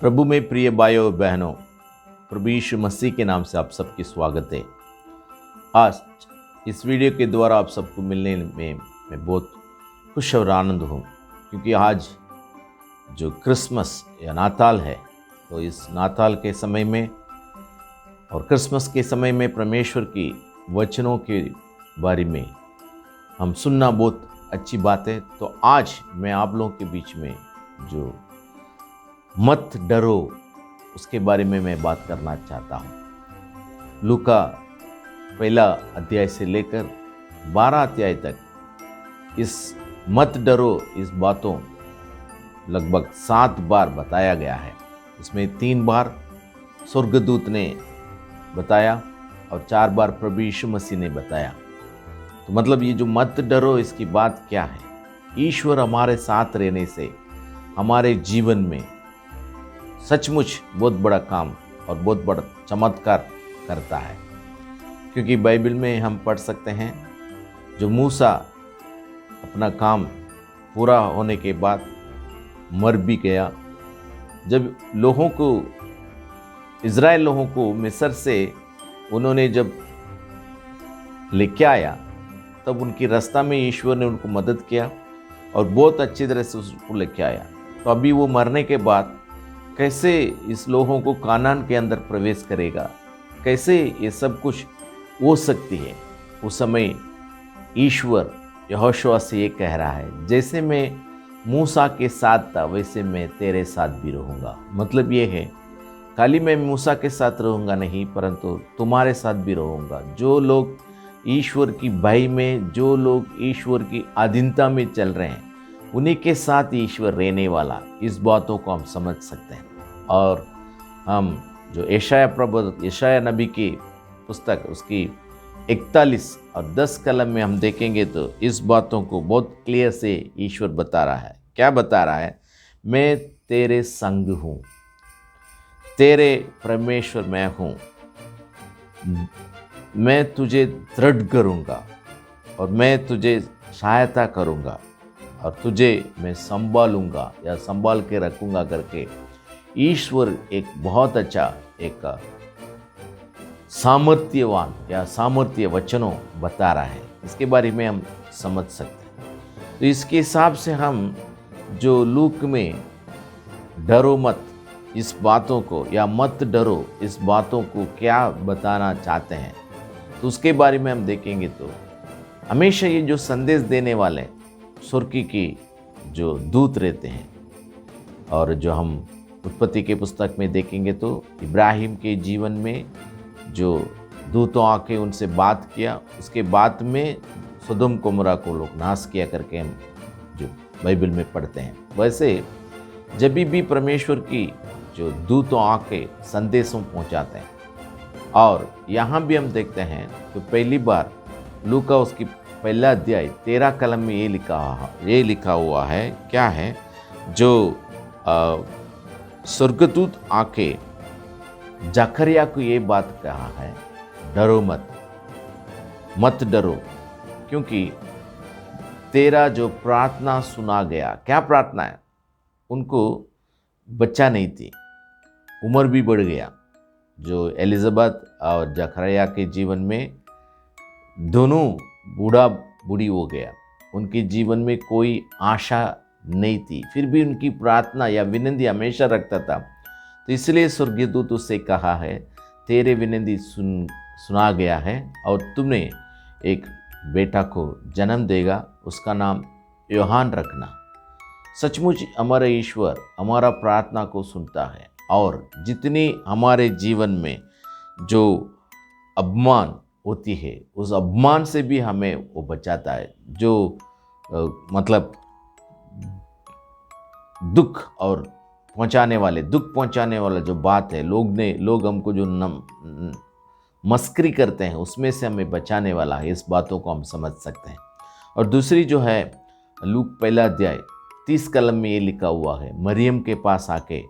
प्रभु में प्रिय भाइयों और बहनों, प्रभु यीशु मसीह के नाम से आप सबकी स्वागत है। आज इस वीडियो के द्वारा आप सबको मिलने में मैं बहुत खुश और आनंद हूँ, क्योंकि आज जो क्रिसमस या नाताल है, तो इस नाताल के समय में और क्रिसमस के समय में परमेश्वर की वचनों के बारे में हम सुनना बहुत अच्छी बात है। तो आज मैं आप लोगों के बीच में जो मत डरो उसके बारे में मैं बात करना चाहता हूँ। लूका पहला अध्याय से लेकर 12 अध्याय तक इस मत डरो इस बातों लगभग 7 बार बताया गया है। इसमें 3 बार स्वर्गदूत ने बताया और 4 बार प्रभु यीशु मसीह ने बताया। तो मतलब ये जो मत डरो इसकी बात क्या है? ईश्वर हमारे साथ रहने से हमारे जीवन में सचमुच बहुत बड़ा काम और बहुत बड़ा चमत्कार करता है। क्योंकि बाइबल में हम पढ़ सकते हैं, जो मूसा अपना काम पूरा होने के बाद मर भी गया। जब इज़राइल लोगों को मिस्र से उन्होंने जब लेके आया, तब उनकी रास्ता में ईश्वर ने उनको मदद किया और बहुत अच्छी तरह से उसको लेके आया। तो अभी वो मरने के बाद कैसे इस लोगों को कानान के अंदर प्रवेश करेगा, कैसे ये सब कुछ हो सकती है? उस समय ईश्वर यहोशुआ से ये कह रहा है, जैसे मैं मूसा के साथ था वैसे मैं तेरे साथ भी रहूँगा। मतलब ये है, खाली मैं मूसा के साथ रहूँगा नहीं, परंतु तुम्हारे साथ भी रहूँगा। जो लोग ईश्वर की भय में, जो लोग ईश्वर की अधीनता में चल रहे हैं, उन्हीं के साथ ईश्वर रहने वाला, इस बातों को हम समझ सकते हैं। और हम जो यशाया नबी की पुस्तक उसकी 41 और 10 कलम में हम देखेंगे, तो इस बातों को बहुत क्लियर से ईश्वर बता रहा है। क्या बता रहा है? मैं तेरे संग हूँ, तेरे परमेश्वर मैं हूँ, मैं तुझे दृढ़ करूँगा और मैं तुझे सहायता करूँगा और तुझे मैं संभालूंगा या संभाल के रखूँगा करके ईश्वर एक बहुत अच्छा एक सामर्थ्यवान या सामर्थ्य वचनों बता रहा है। इसके बारे में हम समझ सकते हैं। तो इसके हिसाब से हम जो लूक में डरो मत इस बातों को या मत डरो इस बातों को क्या बताना चाहते हैं, तो उसके बारे में हम देखेंगे। तो हमेशा ये जो संदेश देने वाले स्वर्ग की जो दूत रहते हैं, और जो हम उत्पत्ति के पुस्तक में देखेंगे तो इब्राहिम के जीवन में जो दूतों आके उनसे बात किया, उसके बाद में सदोम गोमोरा को लोग नाश किया करके हम जो बाइबल में पढ़ते हैं। वैसे जब भी परमेश्वर की जो दूतों आके संदेशों पहुंचाते हैं, और यहाँ भी हम देखते हैं तो पहली बार लूका उसकी पहला अध्याय 13 कलम में ये लिखा हुआ है। क्या है? जो स्वर्गदूत आके जकरिया को ये बात कहा है, डरो मत डरो, क्योंकि तेरा जो प्रार्थना सुना गया। क्या प्रार्थना है? उनको बच्चा नहीं थी, उम्र भी बढ़ गया। जो एलिजाबेथ और जकरिया के जीवन में दोनों बूढ़ा बूढ़ी हो गया, उनके जीवन में कोई आशा नहीं थी, फिर भी उनकी प्रार्थना या विनती हमेशा रखता था। तो इसलिए स्वर्गदूत उससे कहा है, तेरे विनती सुना गया है और तुमने एक बेटा को जन्म देगा, उसका नाम यूहन्ना रखना। सचमुच हमारा ईश्वर हमारा प्रार्थना को सुनता है, और जितनी हमारे जीवन में जो अपमान होती है, उस अपमान से भी हमें वो बचाता है। जो मतलब दुख पहुंचाने वाला जो बात है, लोग हमको जो मस्करी करते हैं, उसमें से हमें बचाने वाला है। इस बातों को हम समझ सकते हैं। और दूसरी जो है, लूक पहला अध्याय 30 कलम में ये लिखा हुआ है, मरियम के पास आके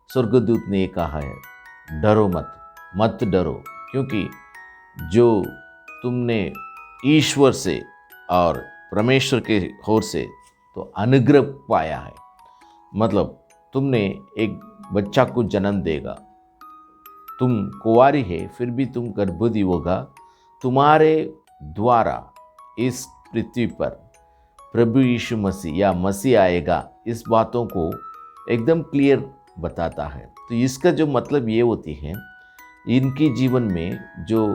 स्वर्गदूत ने ये कहा है, डरो मत डरो, क्योंकि जो तुमने ईश्वर से और परमेश्वर के ओर से तो अनुग्रह पाया है। मतलब तुमने एक बच्चा को जन्म देगा। तुम कुंवारी है फिर भी तुम गर्भवती होगा, तुम्हारे द्वारा इस पृथ्वी पर प्रभु यीशु मसीह या मसीह आएगा। इस बातों को एकदम क्लियर बताता है। तो इसका जो मतलब ये होती है, इनके जीवन में जो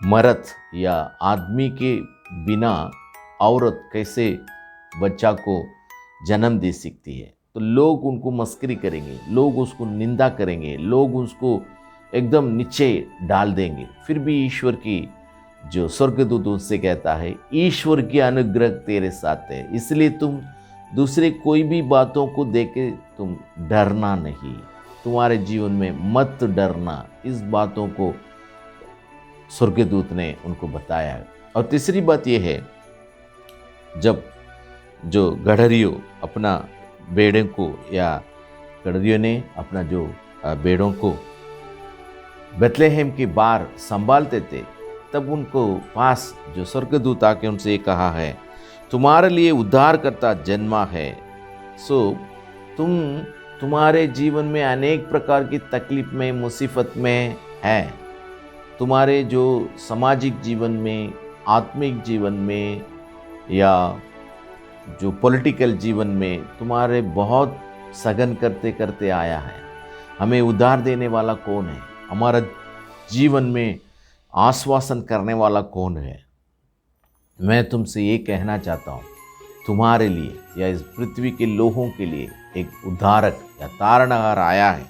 मर्द या आदमी के बिना औरत कैसे बच्चा को जन्म दे सकती है, तो लोग उनको मस्करी करेंगे, लोग उसको निंदा करेंगे, लोग उसको एकदम नीचे डाल देंगे। फिर भी ईश्वर की जो स्वर्गदूत उससे कहता है, ईश्वर की अनुग्रह तेरे साथ है, इसलिए तुम दूसरे कोई भी बातों को देखे तुम डरना नहीं, तुम्हारे जीवन में मत डरना। इस बातों को स्वर्गदूत ने उनको बताया है। और तीसरी बात यह है, जब जो गड़हरियों अपना भेड़ों को या गड़हरियों ने अपना जो भेड़ों को बेथलेहम के बाहर संभालते थे, तब उनको पास जो स्वर्गदूत आके उनसे कहा है, तुम्हारे लिए उद्धारकर्ता जन्मा है। सो तुम्हारे जीवन में अनेक प्रकार की तकलीफ में, मुसीबत में है, तुम्हारे जो सामाजिक जीवन में, आत्मिक जीवन में या जो पॉलिटिकल जीवन में तुम्हारे बहुत सघन करते करते आया है। हमें उद्धार देने वाला कौन है? हमारा जीवन में आश्वासन करने वाला कौन है? मैं तुमसे ये कहना चाहता हूँ, तुम्हारे लिए या इस पृथ्वी के लोगों के लिए एक उद्धारक या तारणहार आया है।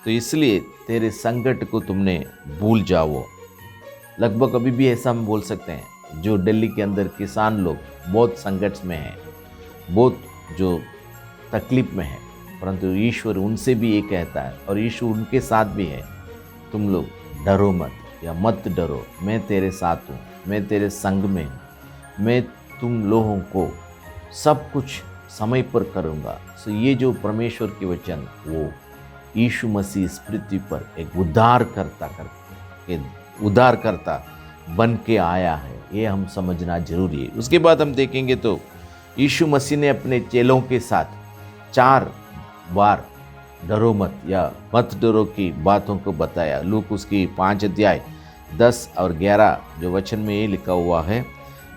तो इसलिए तेरे संकट को तुमने भूल जाओ। लगभग अभी भी ऐसा हम बोल सकते हैं, जो दिल्ली के अंदर किसान लोग बहुत संकट में हैं, बहुत जो तकलीफ में है, परंतु ईश्वर उनसे भी ये कहता है और ईश्वर उनके साथ भी है, तुम लोग डरो मत या मत डरो, मैं तेरे साथ हूँ, मैं तेरे संग में हूँ, मैं तुम लोगों को सब कुछ समय पर करूँगा। सो ये जो परमेश्वर के वचन, वो यीशु मसीह इस पृथ्वी पर एक उद्धारकर्ता बन के आया है, ये हम समझना जरूरी है। उसके बाद हम देखेंगे तो यीशु मसीह ने अपने चेलों के साथ 4 बार डरो मत या मत डरो की बातों को बताया। लूक उसकी 5 अध्याय 10 और 11 जो वचन में ये लिखा हुआ है,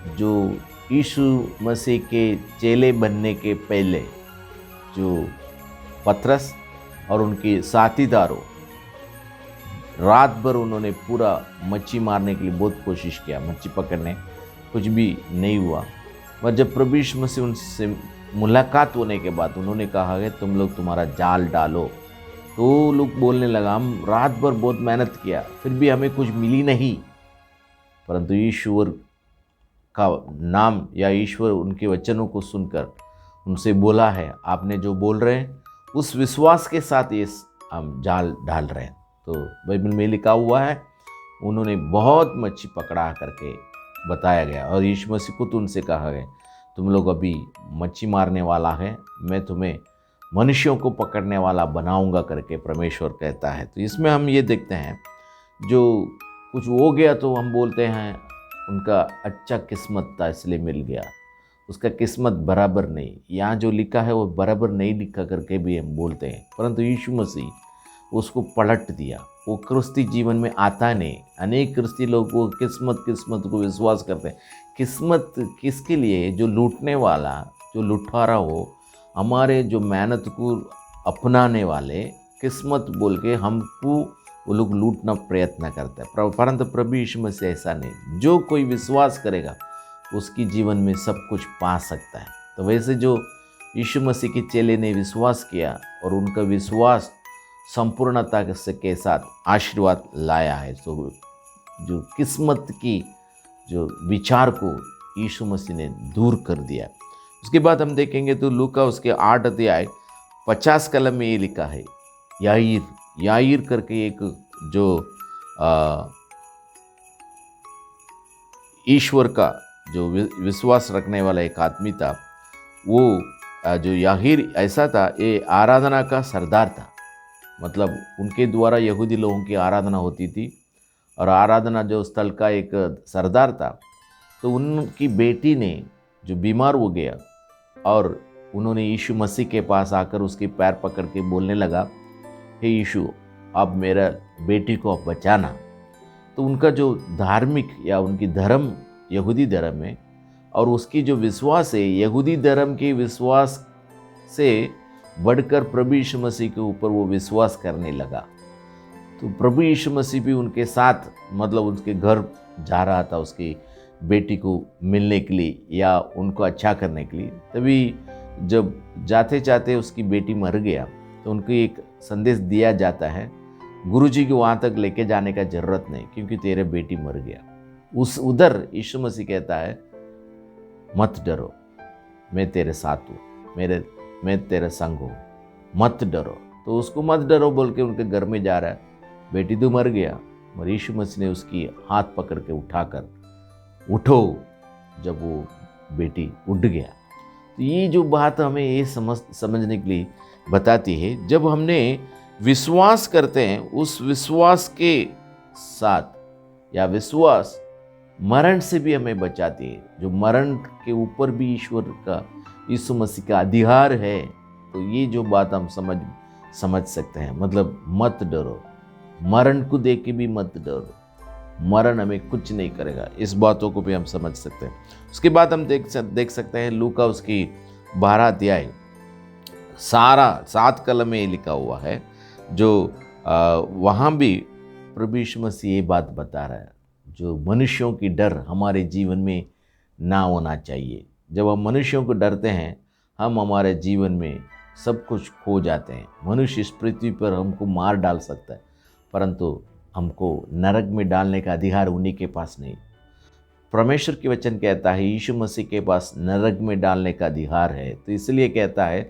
जो यीशु मसीह के चेले बनने के पहले जो पतरस और उनके साथीदारों रात भर उन्होंने पूरा मच्छी मारने के लिए बहुत कोशिश किया, मच्छी पकड़ने, कुछ भी नहीं हुआ। और जब प्रभु यीशु मसीह उनसे मुलाकात होने के बाद उन्होंने कहा कि तुम लोग तुम्हारा जाल डालो, तो लोग बोलने लगा, हम रात भर बहुत मेहनत किया फिर भी हमें कुछ मिली नहीं। परंतु ईश्वर का नाम या ईश्वर उनके वचनों को सुनकर उनसे बोला है, आपने जो बोल रहे हैं उस विश्वास के साथ ये हम जाल डाल रहे हैं। तो बाइबल में लिखा हुआ है, उन्होंने बहुत मच्छी पकड़ा करके बताया गया और यीशु मसीह को तो उनसे कहा गया, तुम लोग अभी मच्छी मारने वाला है, मैं तुम्हें मनुष्यों को पकड़ने वाला बनाऊंगा करके परमेश्वर कहता है। तो इसमें हम ये देखते हैं, जो कुछ हो गया तो हम बोलते हैं उनका अच्छा किस्मत था इसलिए मिल गया, उसका किस्मत बराबर नहीं, यहाँ जो लिखा है वो बराबर नहीं लिखा करके भी हम बोलते हैं। परंतु यीशु मसीह उसको पलट दिया, वो क्रिस्ती जीवन में आता नहीं। अनेक क्रिस्ती लोग वो किस्मत को विश्वास करते हैं। किस्मत किसके लिए? जो लूटने वाला, जो लुटारा हो, हमारे जो मेहनत को अपनाने वाले, किस्मत बोल के हमको वो लोग लूटना प्रयत्न करते हैं। परंतु प्रभु यीशु मसीह ऐसा नहीं, जो कोई विश्वास करेगा उसकी जीवन में सब कुछ पा सकता है। तो वैसे जो यीशु मसीह के चेले ने विश्वास किया और उनका विश्वास संपूर्णता के साथ आशीर्वाद लाया है, तो जो किस्मत की जो विचार को यीशु मसीह ने दूर कर दिया। उसके बाद हम देखेंगे तो लूका उसके 8 अध्याय 50 कलम में ये लिखा है, याईर करके एक जो ईश्वर का जो विश्वास रखने वाला एक आदमी था, वो जो याहीर ऐसा था, ये आराधना का सरदार था। मतलब उनके द्वारा यहूदी लोगों की आराधना होती थी और आराधना जो स्थल का एक सरदार था। तो उनकी बेटी ने जो बीमार हो गया और उन्होंने यीशु मसीह के पास आकर उसके पैर पकड़ के बोलने लगा, हे यीशु, अब मेरा बेटी को अब बचाना। तो उनका जो धार्मिक या उनकी धर्म यहूदी धर्म है, और उसकी जो विश्वास है यहूदी धर्म के विश्वास से बढ़कर प्रभु यीशु मसीह के ऊपर वो विश्वास करने लगा। तो प्रभु यीशु मसीह भी उनके साथ, मतलब उसके घर जा रहा था उसकी बेटी को मिलने के लिए या उनको अच्छा करने के लिए। तभी जब जाते जाते उसकी बेटी मर गया तो उनको एक संदेश दिया जाता है, गुरुजी को वहाँ तक लेके जाने का ज़रूरत नहीं क्योंकि तेरे बेटी मर गया। उधर यीशु मसीह कहता है, मत डरो, मैं तेरे साथ हूँ, मैं तेरे संग हूँ, मत डरो। तो उसको मत डरो बोल के उनके घर में जा रहा है, बेटी तो मर गया, और यीशु मसीह ने उसकी हाथ पकड़ के उठाकर, उठो, जब वो बेटी उठ गया। तो ये जो बात हमें ये समझने के लिए बताती है, जब हमने विश्वास करते हैं, उस विश्वास के साथ या विश्वास मरण से भी हमें बचाती है। जो मरण के ऊपर भी ईश्वर का, यीशु मसीह का अधिकार है। तो ये जो बात हम समझ सकते हैं, मतलब मत डरो, मरण को देख के भी मत डरो, मरण हमें कुछ नहीं करेगा। इस बातों को भी हम समझ सकते हैं। उसके बाद हम देख सकते हैं लूका उसकी 12 अध्याय, सारा 7 कलम में लिखा हुआ है, जो वहाँ भी प्रभु यीशु मसीह ये बात बता रहा है, जो मनुष्यों की डर हमारे जीवन में ना होना चाहिए। जब हम मनुष्यों को डरते हैं, हम हमारे जीवन में सब कुछ खो जाते हैं। मनुष्य इस पृथ्वी पर हमको मार डाल सकता है, परंतु हमको नरक में डालने का अधिकार उन्हीं के पास नहीं। परमेश्वर की वचन कहता है यीशु मसीह के पास नरक में डालने का अधिकार है। तो इसलिए कहता है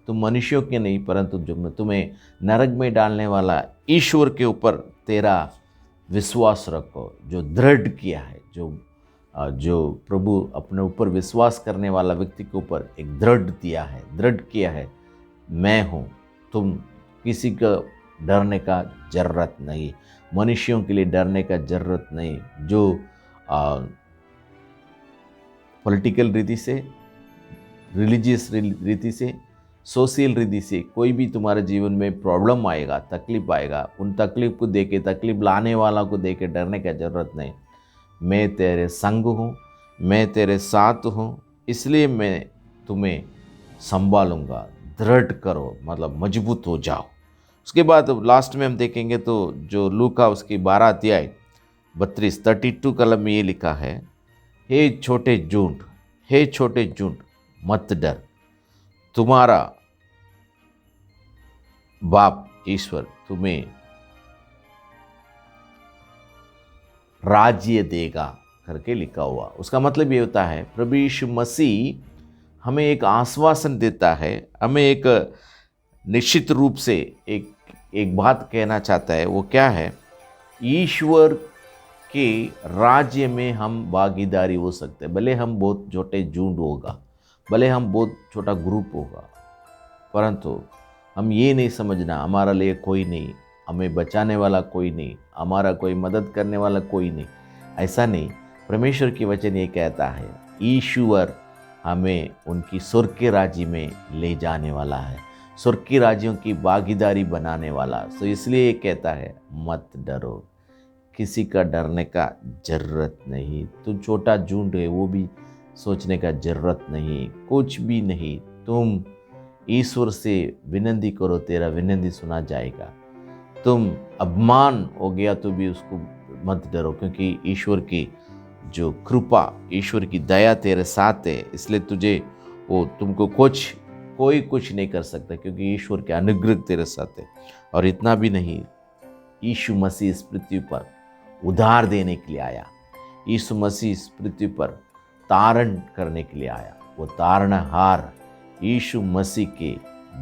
तुम मनुष्यों के नहीं, परंतु जो तुम्हें नरक में डालने वाला ईश्वर के ऊपर तेरा विश्वास रखो, जो दृढ़ किया है, जो प्रभु अपने ऊपर विश्वास करने वाला व्यक्ति के ऊपर एक दृढ़ किया है, मैं हूँ, तुम किसी का डरने का जरूरत नहीं, मनुष्यों के लिए डरने का जरूरत नहीं। जो पॉलिटिकल रीति से, रिलीजियस रीति से, सोशल रीति से कोई भी तुम्हारे जीवन में प्रॉब्लम आएगा, तकलीफ आएगा, उन तकलीफ को देके, तकलीफ लाने वाला को देके डरने का जरूरत नहीं। मैं तेरे संग हूँ, मैं तेरे साथ हूँ, इसलिए मैं तुम्हें संभालूंगा। दृढ़ करो, मतलब मजबूत हो जाओ। उसके बाद लास्ट में हम देखेंगे तो जो लूका उसकी 12 अध्याय 32 कलम में ये लिखा है, हे छोटे झुंड मत डर, तुम्हारा बाप ईश्वर तुम्हें राज्य देगा करके लिखा हुआ। उसका मतलब ये होता है प्रभु यीशु मसीह हमें एक आश्वासन देता है, हमें एक निश्चित रूप से एक बात कहना चाहता है। वो क्या है? ईश्वर के राज्य में हम भागीदारी हो सकते हैं। भले हम बहुत छोटे झुंड होगा, भले हम बहुत छोटा ग्रुप होगा, परंतु हम ये नहीं समझना हमारा लिए कोई नहीं, हमें बचाने वाला कोई नहीं, हमारा कोई मदद करने वाला कोई नहीं। ऐसा नहीं, परमेश्वर की वचन ये कहता है ईश्वर हमें उनकी स्वर्ग के राज्य में ले जाने वाला है, स्वर्ग की राज्यों की भागीदारी बनाने वाला। तो इसलिए ये कहता है मत डरो, किसी का डरने का जरूरत नहीं। तुम छोटा झुंड है वो भी सोचने का जरूरत नहीं, कुछ भी नहीं। तुम ईश्वर से विनती करो, तेरा विनती सुना जाएगा। तुम अपमान हो गया तो भी उसको मत डरो, क्योंकि ईश्वर की जो कृपा, ईश्वर की दया तेरे साथ है। इसलिए तुझे वो तुमको कोई कुछ नहीं कर सकता, क्योंकि ईश्वर के अनुग्रह तेरे साथ है। और इतना भी नहीं, यीशु मसीह इस पृथ्वी पर उद्धार देने के लिए आया, यीशु मसीह इस पृथ्वी पर तारण करने के लिए आया। वो तारणहार यीशु मसीह के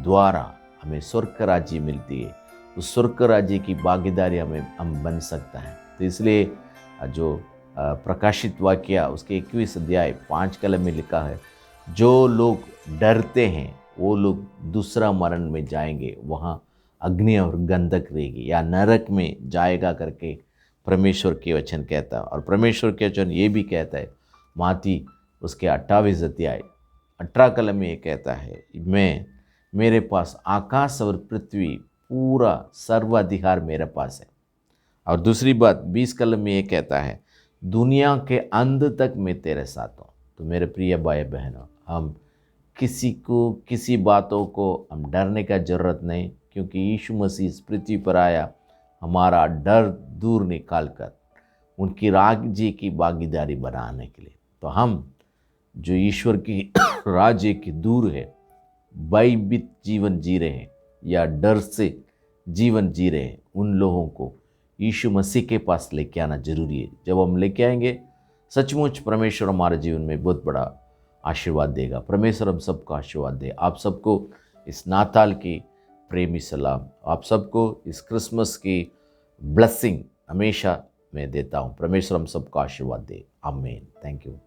द्वारा हमें स्वर्ग राज्य मिलती है। उस स्वर्ग राज्य की भागीदारी हम बन सकता है। तो इसलिए जो प्रकाशित वाक्य उसके 21 अध्याय 5 कलम में लिखा है, जो लोग डरते हैं वो लोग दूसरा मरण में जाएंगे, वहाँ अग्नि और गंधक रहेगी या नरक में जाएगा करके परमेश्वर के वचन कहता है। और परमेश्वर के वचन ये भी कहता है, माती उसके 28 अध्याय 18 कलम में ये कहता है, मैं मेरे पास आकाश और पृथ्वी पूरा सर्वाधिकार मेरे पास है। और दूसरी बात 20 कलम में ये कहता है, दुनिया के अंत तक मैं तेरे साथ हूँ। तो मेरे प्रिय भाई बहनों, हम किसी बातों को हम डरने का ज़रूरत नहीं, क्योंकि यीशु मसीह इस पृथ्वी पर आया हमारा डर दूर निकाल कर उनकी राज्य की भागीदारी बनाने के लिए। तो हम जो ईश्वर की राज्य की दूर है, भयभीत जीवन जी रहे हैं या डर से जीवन जी रहे हैं, उन लोगों को यीशु मसीह के पास लेके आना जरूरी है। जब हम लेके आएंगे, सचमुच परमेश्वर हमारे जीवन में बहुत बड़ा आशीर्वाद देगा। परमेश्वर हम सबको आशीर्वाद दे। आप सबको इस नाताल की प्रेमी सलाम, आप सबको इस क्रिसमस की ब्लेसिंग हमेशा मैं देता हूँ। परमेश्वर हम सबको आशीर्वाद दे। आमीन। Thank you.